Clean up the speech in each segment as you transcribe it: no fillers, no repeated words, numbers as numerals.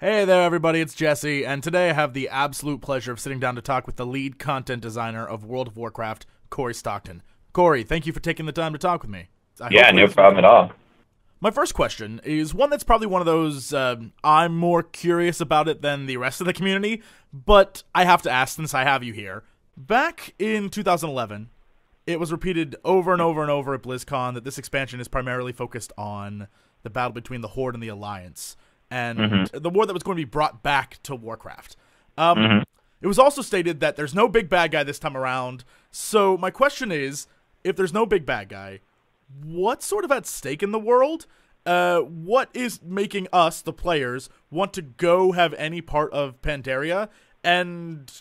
Hey there, everybody, it's Jesse, and today I have the absolute pleasure of sitting down to talk with the lead content designer of World of Warcraft, Cory Stockton. Cory, thank you for taking the time to talk with me. Yeah, no problem at all. My first question is one that's probably one of those, I'm more curious about it than the rest of the community, but I have to ask since I have you here. Back in 2011, it was repeated over and over and over at BlizzCon that this expansion is primarily focused on the battle between the Horde and the Alliance, and the war that was going to be brought back to Warcraft. It was also stated that there's no big bad guy this time around, so my question is, if there's no big bad guy, what's sort of at stake in the world? What is making us, the players, want to go have any part of Pandaria? And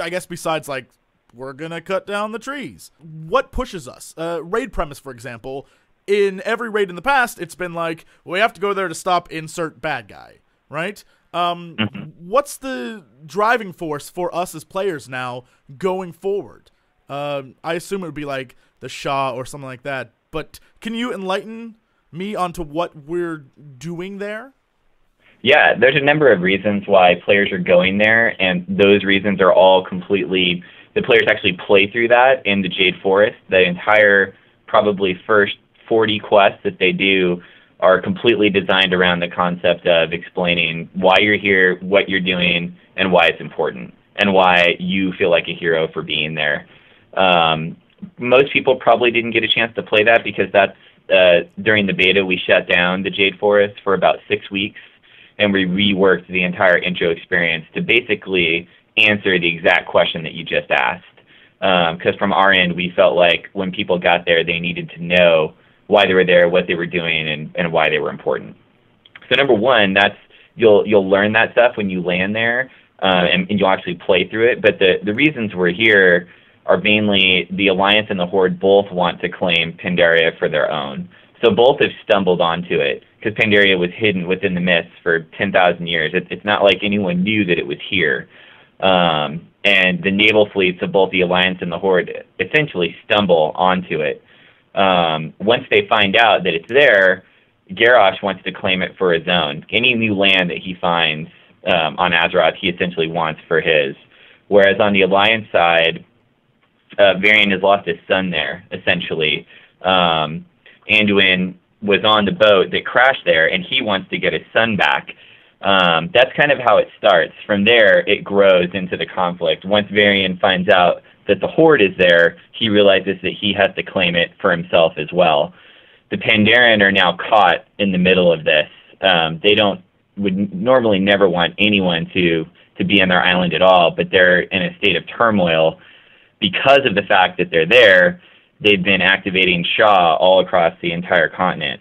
I guess besides, like, we're gonna cut down the trees. What pushes us? Raid premise, for example. In every raid in the past, it's been like, we have to go there to stop insert bad guy, right? What's the driving force for us as players now going forward? I assume it would be like the Shah or something like that, but can you enlighten me onto what we're doing there? Yeah, there's a number of reasons why players are going there, and those reasons are all completely, the players actually play through that in the Jade Forest. The entire, probably first 40 quests that they do are completely designed around the concept of explaining why you're here, what you're doing, and why it's important, and why you feel like a hero for being there. Most people probably didn't get a chance to play that because that's during the beta we shut down the Jade Forest for about 6 weeks, and we reworked the entire intro experience to basically answer the exact question that you just asked. Because from our end, we felt like when people got there, they needed to know why they were there, what they were doing, and why they were important. So number one, that's you'll learn that stuff when you land there, and you'll actually play through it. But the reasons we're here are mainly the Alliance and the Horde both want to claim Pandaria for their own. So both have stumbled onto it, because Pandaria was hidden within the mists for 10,000 years. It's not like anyone knew that it was here. And the naval fleets of both the Alliance and the Horde essentially stumble onto it. Once they find out that it's there, Garrosh wants to claim it for his own. Any new land that he finds on Azeroth, he essentially wants for his. Whereas on the Alliance side, Varian has lost his son there, essentially. Anduin was on the boat that crashed there, and he wants to get his son back. That's kind of how it starts. From there, it grows into the conflict. Once Varian finds out that the Horde is there, he realizes that he has to claim it for himself as well. The Pandaren are now caught in the middle of this. They would normally never want anyone to be on their island at all, but they're in a state of turmoil because of the fact that they're there. They've been activating Shah all across the entire continent,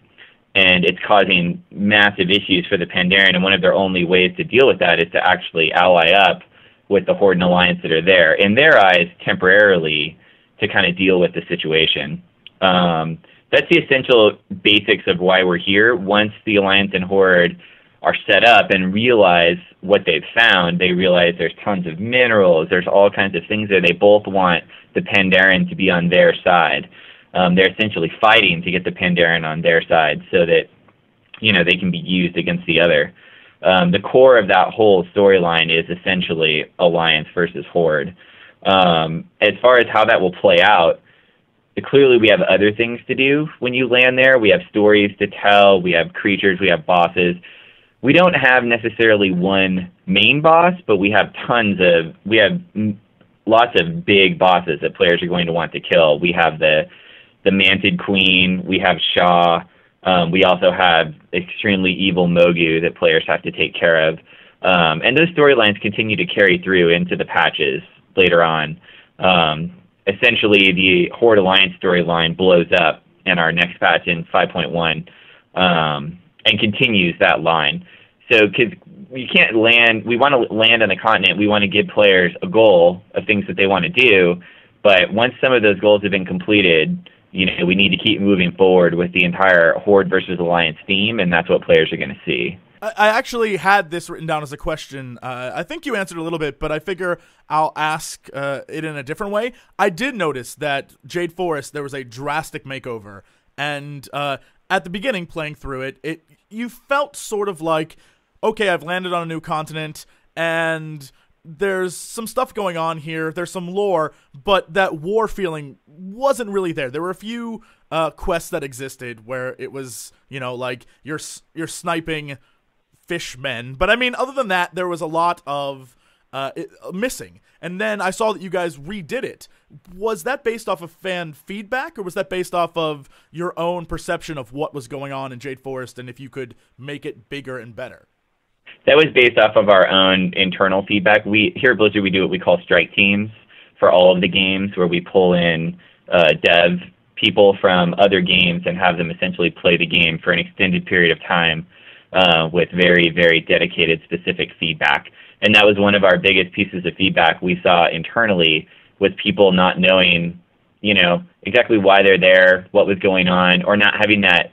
and it's causing massive issues for the Pandaren, and one of their only ways to deal with that is to actually ally up with the Horde and Alliance that are there, in their eyes, temporarily, to kind of deal with the situation. That's the essential basics of why we're here. Once the Alliance and Horde are set up and realize what they've found, they realize there's tons of minerals, there's all kinds of things there. They both want the Pandaren to be on their side. They're essentially fighting to get the Pandaren on their side so that, you know, they can be used against the other. The core of that whole storyline is essentially Alliance versus Horde. As far as how that will play out, clearly we have other things to do when you land there. We have stories to tell, we have creatures, we have bosses. We don't have necessarily one main boss, but we have lots of big bosses that players are going to want to kill. We have the Manted Queen, we have Shah, we also have extremely evil Mogu that players have to take care of. And those storylines continue to carry through into the patches later on. Essentially, the Horde Alliance storyline blows up in our next patch in 5.1 and continues that line. So, because we can't land, we want to land on the continent, we want to give players a goal of things that they want to do, but once some of those goals have been completed, you know, we need to keep moving forward with the entire Horde versus Alliance theme, and that's what players are going to see. I actually had this written down as a question. I think you answered a little bit, but I figure I'll ask it in a different way. I did notice that Jade Forest, there was a drastic makeover, and at the beginning, playing through it, you felt sort of like okay, I've landed on a new continent, and there's some stuff going on here, there's some lore, but that war feeling wasn't really there. There were a few quests that existed where it was, you know, like, you're sniping fishmen, but I mean, other than that, there was a lot of missing. And then I saw that you guys redid it. Was that based off of fan feedback, or was that based off of your own perception of what was going on in Jade Forest, and if you could make it bigger and better? That was based off of our own internal feedback. Here at Blizzard, we do what we call strike teams for all of the games, where we pull in dev people from other games and have them essentially play the game for an extended period of time with very, very dedicated, specific feedback. And that was one of our biggest pieces of feedback we saw internally, with people not knowing, you know, exactly why they're there, what was going on, or not having that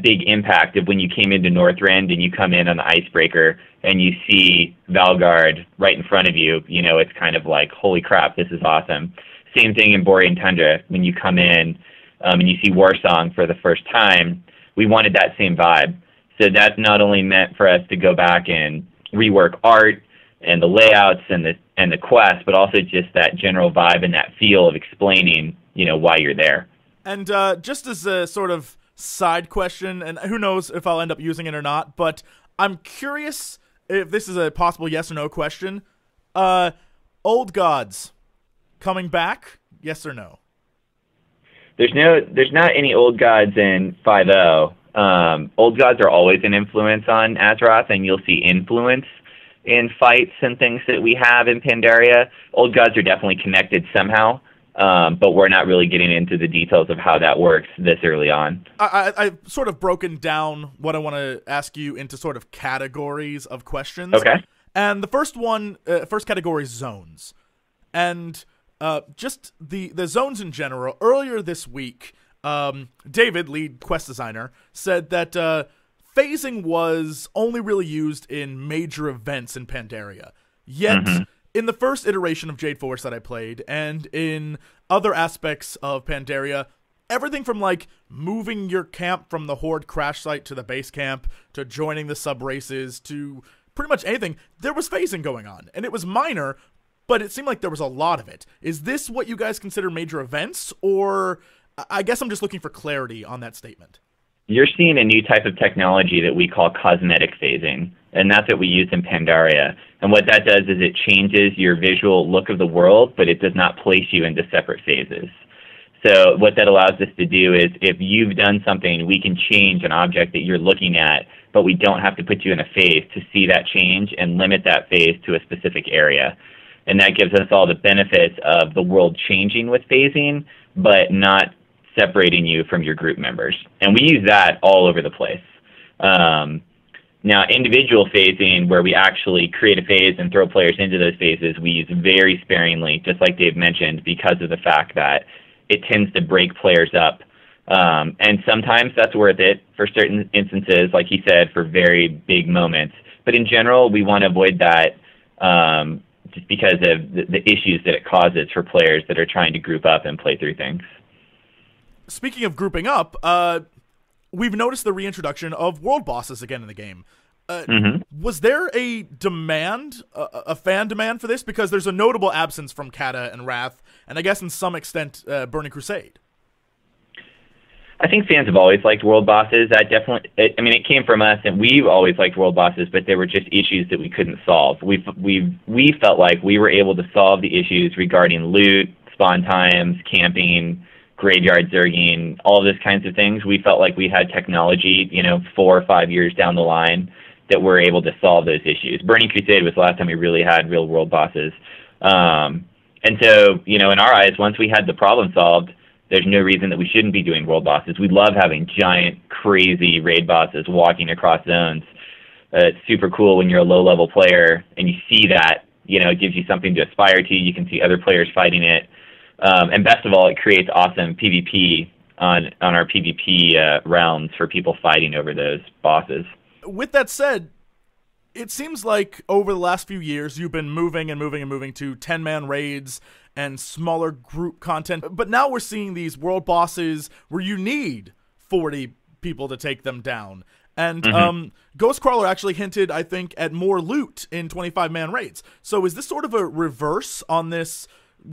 big impact of when you came into Northrend and you come in on the icebreaker and you see Valgard right in front of you. You know, it's kind of like, holy crap, this is awesome. Same thing in Borean Tundra. When you come in and you see Warsong for the first time, we wanted that same vibe. So that's not only meant for us to go back and rework art and the layouts and the quest, but also just that general vibe and that feel of explaining, you know, why you're there. And just as a sort of side question, and who knows if I'll end up using it or not, but I'm curious if this is a possible yes or no question. Old gods coming back, yes or no? There's not any old gods in 5.0. Old gods are always an influence on Azeroth, and you'll see influence in fights and things that we have in Pandaria. Old gods are definitely connected somehow, but we're not really getting into the details of how that works this early on. I've sort of broken down what I want to ask you into sort of categories of questions. Okay. And the first category is zones. And just the zones in general. Earlier this week, David, lead quest designer, said that phasing was only really used in major events in Pandaria. Yet, in the first iteration of Jade Forest that I played, and in other aspects of Pandaria, everything from, like, moving your camp from the Horde crash site to the base camp, to joining the sub-races, to pretty much anything, there was phasing going on. And it was minor, but it seemed like there was a lot of it. Is this what you guys consider major events, or I guess I'm just looking for clarity on that statement? You're seeing a new type of technology that we call cosmetic phasing, and that's what we use in Pandaria. And what that does is it changes your visual look of the world, but it does not place you into separate phases. So what that allows us to do is, if you've done something, we can change an object that you're looking at, but we don't have to put you in a phase to see that change and limit that phase to a specific area. And that gives us all the benefits of the world changing with phasing, but not separating you from your group members. And we use that all over the place. Now, individual phasing, where we actually create a phase and throw players into those phases, we use very sparingly, just like Dave mentioned, because of the fact that it tends to break players up. And sometimes that's worth it for certain instances, like he said, for very big moments. But in general, we want to avoid that just because of the issues that it causes for players that are trying to group up and play through things. Speaking of grouping up, we've noticed the reintroduction of world bosses again in the game. Was there a demand, a fan demand for this? Because there's a notable absence from Cata and Wrath, and I guess in some extent, Burning Crusade. I think fans have always liked world bosses. It came from us, and we've always liked world bosses, but there were just issues that we couldn't solve. We felt like we were able to solve the issues regarding loot, spawn times, camping, graveyard zerging, all of those kinds of things. We felt like we had technology, 4 or 5 years down the line, that we're able to solve those issues. Burning Crusade was the last time we really had real world bosses. And so, in our eyes, once we had the problem solved, there's no reason that we shouldn't be doing world bosses. We love having giant, crazy raid bosses walking across zones. It's super cool when you're a low-level player and you see that. It gives you something to aspire to. You can see other players fighting it. And best of all, it creates awesome PvP on our PvP realms for people fighting over those bosses. With that said, it seems like over the last few years, you've been moving and moving and moving to 10-man raids and smaller group content. But now we're seeing these world bosses where you need 40 people to take them down. And Ghostcrawler actually hinted, I think, at more loot in 25-man raids. So is this sort of a reverse on this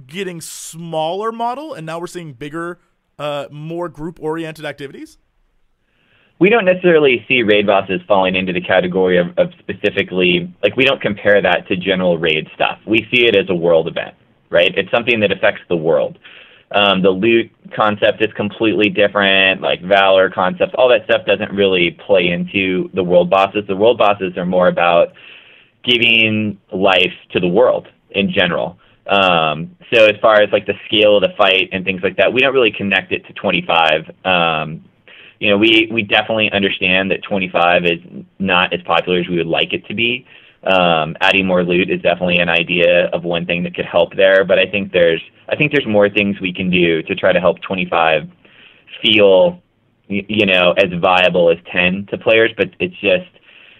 getting smaller model, and now we're seeing bigger, more group-oriented activities? We don't necessarily see raid bosses falling into the category of specifically, like, we don't compare that to general raid stuff. We see it as a world event, right? It's something that affects the world. The loot concept is completely different, like Valor concepts, all that stuff doesn't really play into the world bosses. The world bosses are more about giving life to the world in general. So as far as like the scale of the fight and things like that, we don't really connect it to 25. You know, we definitely understand that 25 is not as popular as we would like it to be. Adding more loot is definitely an idea of one thing that could help there, but I think there's more things we can do to try to help 25 feel, you know, as viable as 10 to players. But it's just,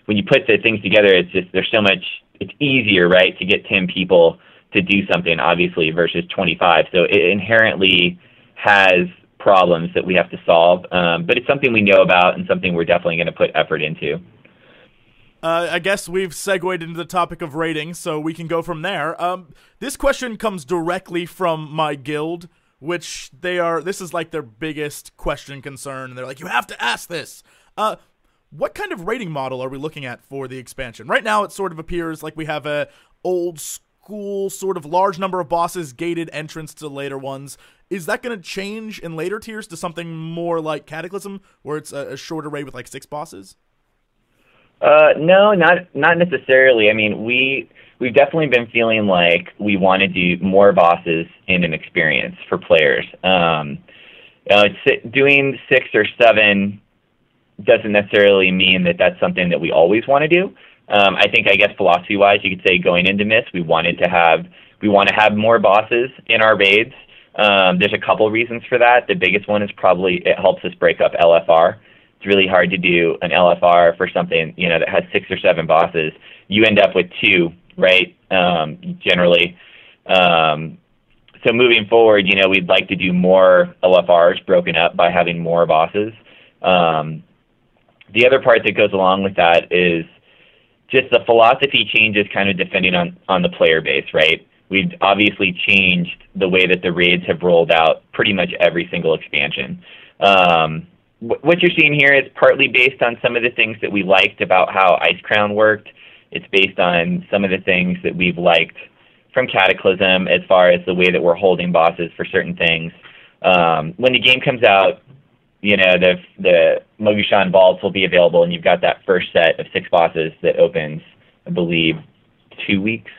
when you put the things together, it's just, there's so much, it's easier, right, to get 10 people to do something, obviously, versus 25. So it inherently has problems that we have to solve, but it's something we know about and something we're definitely going to put effort into. I guess we've segued into the topic of rating, so we can go from there. This question comes directly from my guild, which this is like their biggest question concern, and they're like, you have to ask this. What kind of rating model are we looking at for the expansion? Right now, it sort of appears like we have a old school sort of large number of bosses, gated entrance to later ones. Is that going to change in later tiers to something more like Cataclysm, where it's a shorter raid with like 6 bosses? No, not necessarily. I mean, we've definitely been feeling like we want to do more bosses in an experience for players. Doing 6 or 7 doesn't necessarily mean that that's something that we always want to do. I think, I guess, philosophy-wise, you could say going into Myst, we want to have more bosses in our raids. There's a couple reasons for that. The biggest one is probably it helps us break up LFR. It's really hard to do an LFR for something, you know, that has 6 or 7 bosses. You end up with 2, right? Generally. So moving forward, you know, we'd like to do more LFRs broken up by having more bosses. The other part that goes along with that is just the philosophy changes kind of depending on the player base, right? We've obviously changed the way that the raids have rolled out pretty much every single expansion. What you're seeing here is partly based on some of the things that we liked about how Ice Crown worked. It's based on some of the things that we've liked from Cataclysm as far as the way that we're holding bosses for certain things. When the game comes out, you know, the Mogushan Vaults will be available, and you've got that first set of 6 bosses that opens, I believe, 2 weeks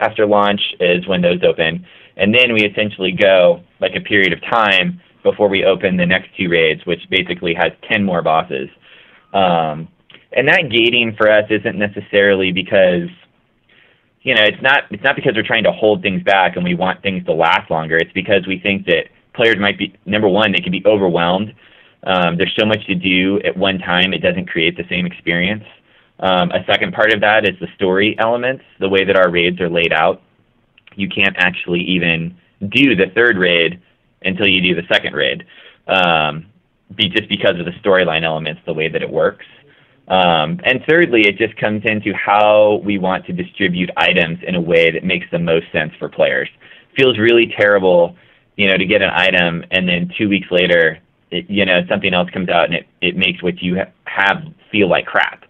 after launch is when those open. And then we essentially go like a period of time before we open the next 2 raids, which basically has 10 more bosses. And that gating for us isn't necessarily because, you know, it's not because we're trying to hold things back and we want things to last longer. It's because we think that players might be, number one, they can be overwhelmed. There's so much to do at one time, it doesn't create the same experience. A second part of that is the story elements, the way that our raids are laid out. You can't actually even do the 3rd raid until you do the 2nd raid, just because of the storyline elements, the way that it works. And thirdly, it just comes into how we want to distribute items in a way that makes the most sense for players. Feels really terrible, you know, to get an item and then 2 weeks later, you know, something else comes out and it makes what you have feel like crap,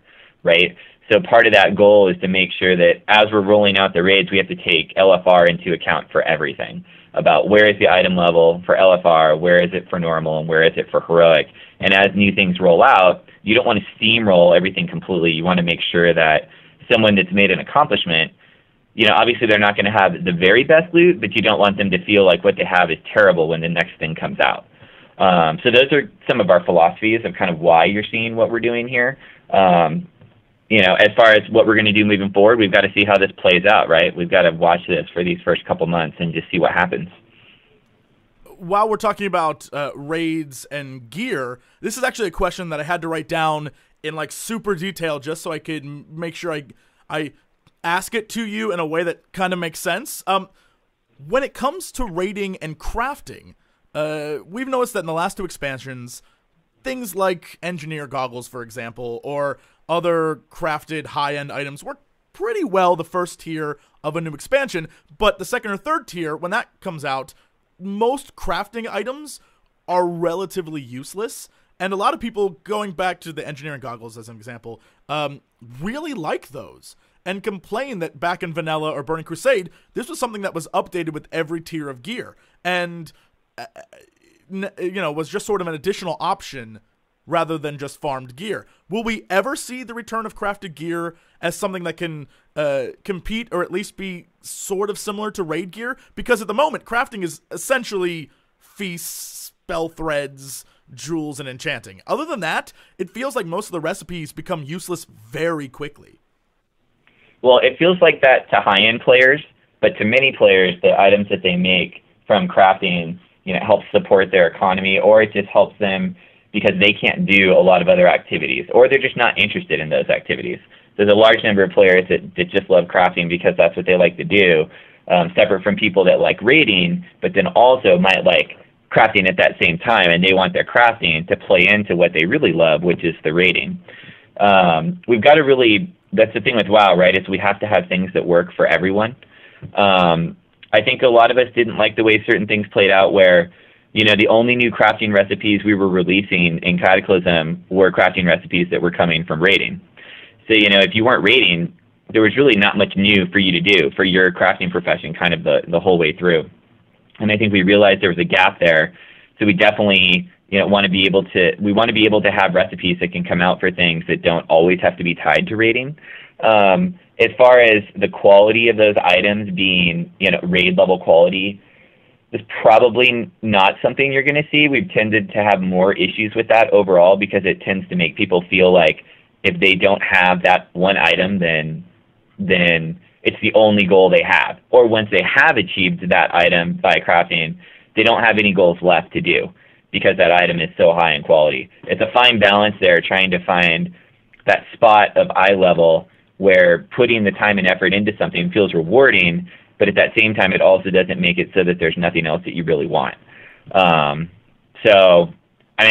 right? So part of that goal is to make sure that as we're rolling out the raids, we have to take LFR into account for everything, about where is the item level for LFR, where is it for normal, and where is it for heroic. And as new things roll out, you don't want to steamroll everything completely. You want to make sure that someone that's made an accomplishment, you know, obviously they're not going to have the very best loot, but you don't want them to feel like what they have is terrible when the next thing comes out. So those are some of our philosophies of kind of why you're seeing what we're doing here. You know, as far as what we're going to do moving forward, we've got to see how this plays out, right? We've got to watch this for these first couple months and just see what happens. While we're talking about raids and gear, this is actually a question that I had to write down in like super detail just so I could make sure I ask it to you in a way that kind of makes sense. When it comes to raiding and crafting, we've noticed that in the last 2 expansions, things like engineer goggles, for example, or other crafted high-end items work pretty well the first tier of a new expansion, but the second or third tier, when that comes out, most crafting items are relatively useless, and a lot of people, going back to the engineering goggles as an example, really like those, and complain that back in Vanilla or Burning Crusade, this was something that was updated with every tier of gear, and was just sort of an additional option rather than just farmed gear. Will we ever see the return of crafted gear as something that can compete or at least be sort of similar to raid gear? Because at the moment, crafting is essentially feasts, spell threads, jewels, and enchanting. Other than that, it feels like most of the recipes become useless very quickly. Well, it feels like that to high-end players, but to many players, the items that they make from crafting, helps support their economy, or it just helps them because they can't do a lot of other activities, or they're just not interested in those activities. There's a large number of players that just love crafting because that's what they like to do, separate from people that like raiding, but then also might like crafting at that same time, and they want their crafting to play into what they really love, which is the raiding. We've got to really, that's the thing with WoW, right, is we have to have things that work for everyone. I think a lot of us didn't like the way certain things played out where, the only new crafting recipes we were releasing in Cataclysm were crafting recipes that were coming from raiding. So, if you weren't raiding, there was really not much new for you to do for your crafting profession kind of the whole way through. And I think we realized there was a gap there. So we definitely, want to be able to have recipes that can come out for things that don't always have to be tied to raiding. As far as the quality of those items being, raid level quality, is probably not something you're going to see. We've tended to have more issues with that overall because it tends to make people feel like if they don't have that one item, then it's the only goal they have. Or once they have achieved that item by crafting, they don't have any goals left to do because that item is so high in quality. It's a fine balance there, trying to find that spot of eye level where putting the time and effort into something feels rewarding, but at that same time, it also doesn't make it so that there's nothing else that you really want. I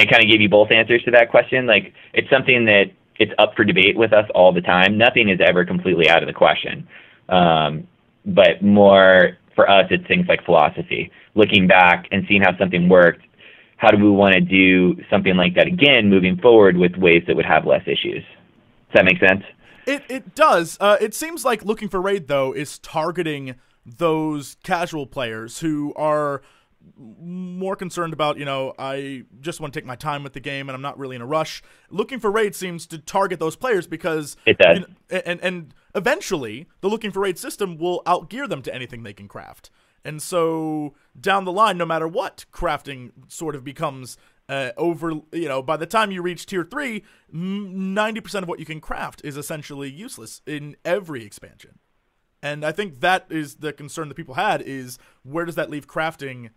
kind of gave you both answers to that question. Like, it's something that it's up for debate with us all the time. Nothing is ever completely out of the question. But more for us, it's things like philosophy. Looking back and seeing how something worked, how do we want to do something like that again moving forward with ways that would have less issues? Does that make sense? It does. It seems like Looking for Raid, though, is targeting those casual players who are more concerned about, I just want to take my time with the game and I'm not really in a rush. Looking for Raid seems to target those players because it does. And eventually the Looking for Raid system will outgear them to anything they can craft. And so down the line, no matter what, crafting sort of becomes by the time you reach tier 3, 90% of what you can craft is essentially useless in every expansion. And I think that is the concern that people had, is where does that leave crafting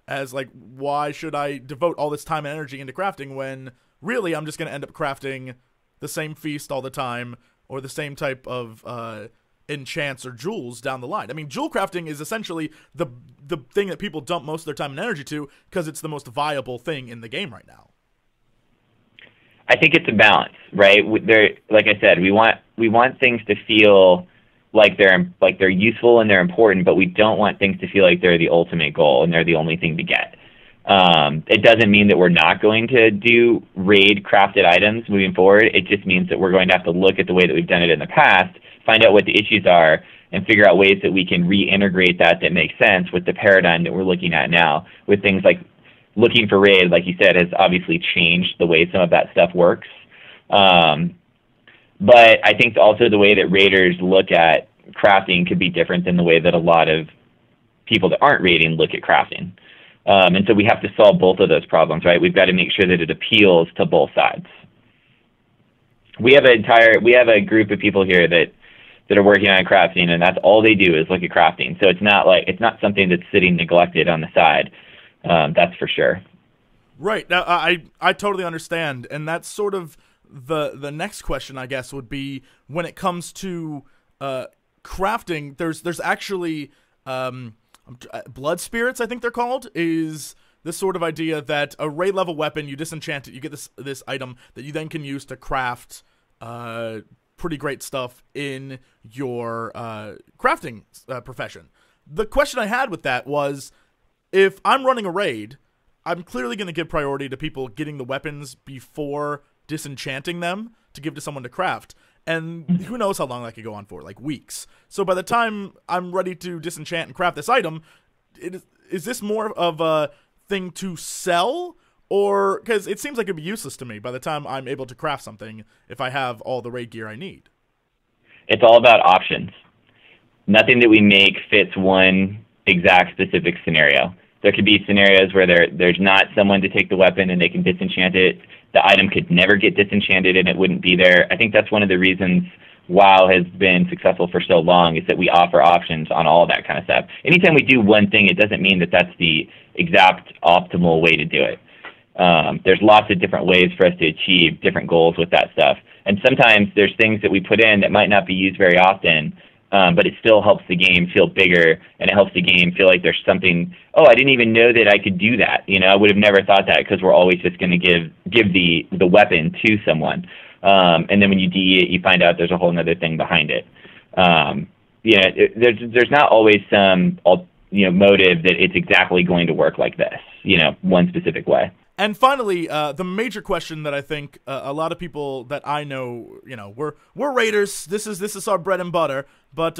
as, like, why should I devote all this time and energy into crafting when really I'm just going to end up crafting the same feast all the time or the same type of enchants or jewels down the line. I mean, jewel crafting is essentially the thing that people dump most of their time and energy to because it's the most viable thing in the game right now. I think it's a balance, right? Like I said, we want things to feel like they're useful and they're important, but we don't want things to feel like they're the ultimate goal and they're the only thing to get. It doesn't mean that we're not going to do raid crafted items moving forward. It just means that we're going to have to look at the way that we've done it in the past, find out what the issues are, and figure out ways that we can reintegrate that makes sense with the paradigm that we're looking at now, with things like Looking for Raid, like you said, has obviously changed the way some of that stuff works. But I think also the way that raiders look at crafting could be different than the way that a lot of people that aren't raiding look at crafting. And so we have to solve both of those problems, right? We've got to make sure that it appeals to both sides. We have a group of people here that are working on crafting, and that's all they do is look at crafting. So it's not something that's sitting neglected on the side. That's for sure. Right. Now, I totally understand, and that's sort of the next question, I guess, would be when it comes to crafting. There's actually blood spirits, I think they're called, is this sort of idea that a raid level weapon, you disenchant it, you get this item that you then can use to craft pretty great stuff in your crafting profession. The question I had with that was, if I'm running a raid, I'm clearly going to give priority to people getting the weapons before disenchanting them to give to someone to craft. And who knows how long that could go on for, like weeks. So by the time I'm ready to disenchant and craft this item, is this more of a thing to sell? Or, because it seems like it'd be useless to me by the time I'm able to craft something if I have all the raid gear I need. It's all about options. Nothing that we make fits one exact specific scenario. There could be scenarios where there's not someone to take the weapon and they can disenchant it. The item could never get disenchanted and it wouldn't be there. I think that's one of the reasons WoW has been successful for so long, is that we offer options on all that kind of stuff. Anytime we do one thing, it doesn't mean that that's the exact optimal way to do it. There's lots of different ways for us to achieve different goals with that stuff. And sometimes there's things that we put in that might not be used very often, but it still helps the game feel bigger, and it helps the game feel like there's something, oh, I didn't even know that I could do that. You know, I would have never thought that, because we're always just going to give the weapon to someone. And then when you DE it, you find out there's a whole other thing behind it. There's not always some motive that it's exactly going to work like this, one specific way. And finally, the major question that I think a lot of people that I know, we're raiders. This is our bread and butter. But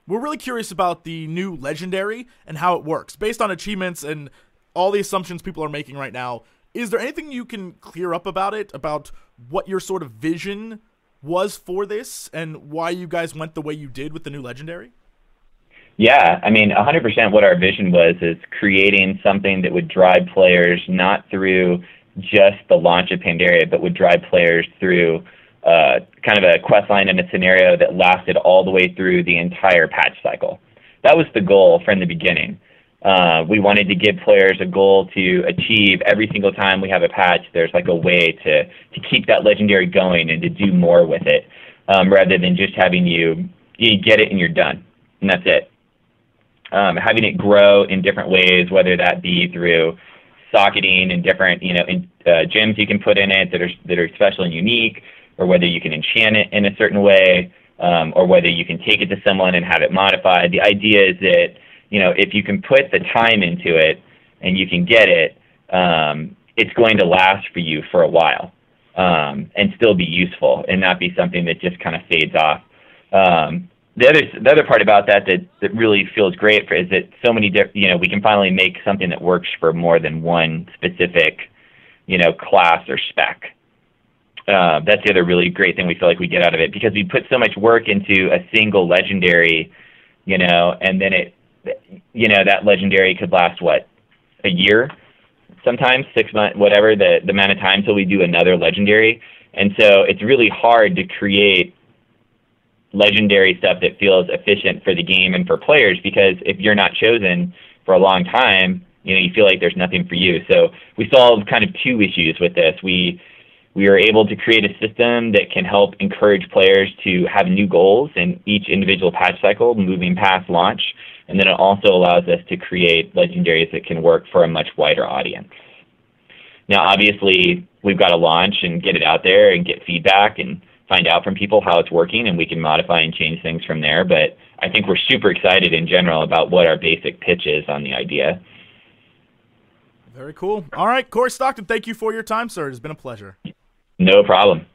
we're really curious about the new legendary and how it works. Based on achievements and all the assumptions people are making right now, is there anything you can clear up about it, about what your sort of vision was for this and why you guys went the way you did with the new legendary? Yeah, I mean, 100% what our vision was is creating something that would drive players not through just the launch of Pandaria, but would drive players through kind of a questline and a scenario that lasted all the way through the entire patch cycle. That was the goal from the beginning. We wanted to give players a goal to achieve every single time we have a patch. There's like a way to keep that legendary going and to do more with it, rather than just having you get it and you're done, and that's it. Having it grow in different ways, whether that be through socketing and different, gems you can put in it that are special and unique, or whether you can enchant it in a certain way, or whether you can take it to someone and have it modified. The idea is that, if you can put the time into it and you can get it, it's going to last for you for a while, and still be useful and not be something that just kind of fades off. The other part about that really feels great is that so many we can finally make something that works for more than one specific, class or spec. That's the other really great thing we feel like we get out of it, because we put so much work into a single legendary, and then that legendary could last a year, sometimes 6 months, whatever the amount of time till we do another legendary. And so it's really hard to create legendary stuff that feels efficient for the game and for players, because if you're not chosen for a long time, you feel like there's nothing for you. So we solved kind of two issues with this. We are able to create a system that can help encourage players to have new goals in each individual patch cycle moving past launch, and then it also allows us to create legendaries that can work for a much wider audience. Now, obviously, we've got to launch and get it out there and get feedback and find out from people how it's working, and we can modify and change things from there. But I think we're super excited in general about what our basic pitch is on the idea. Very cool. All right, Cory Stockton, thank you for your time, sir. It's been a pleasure. No problem.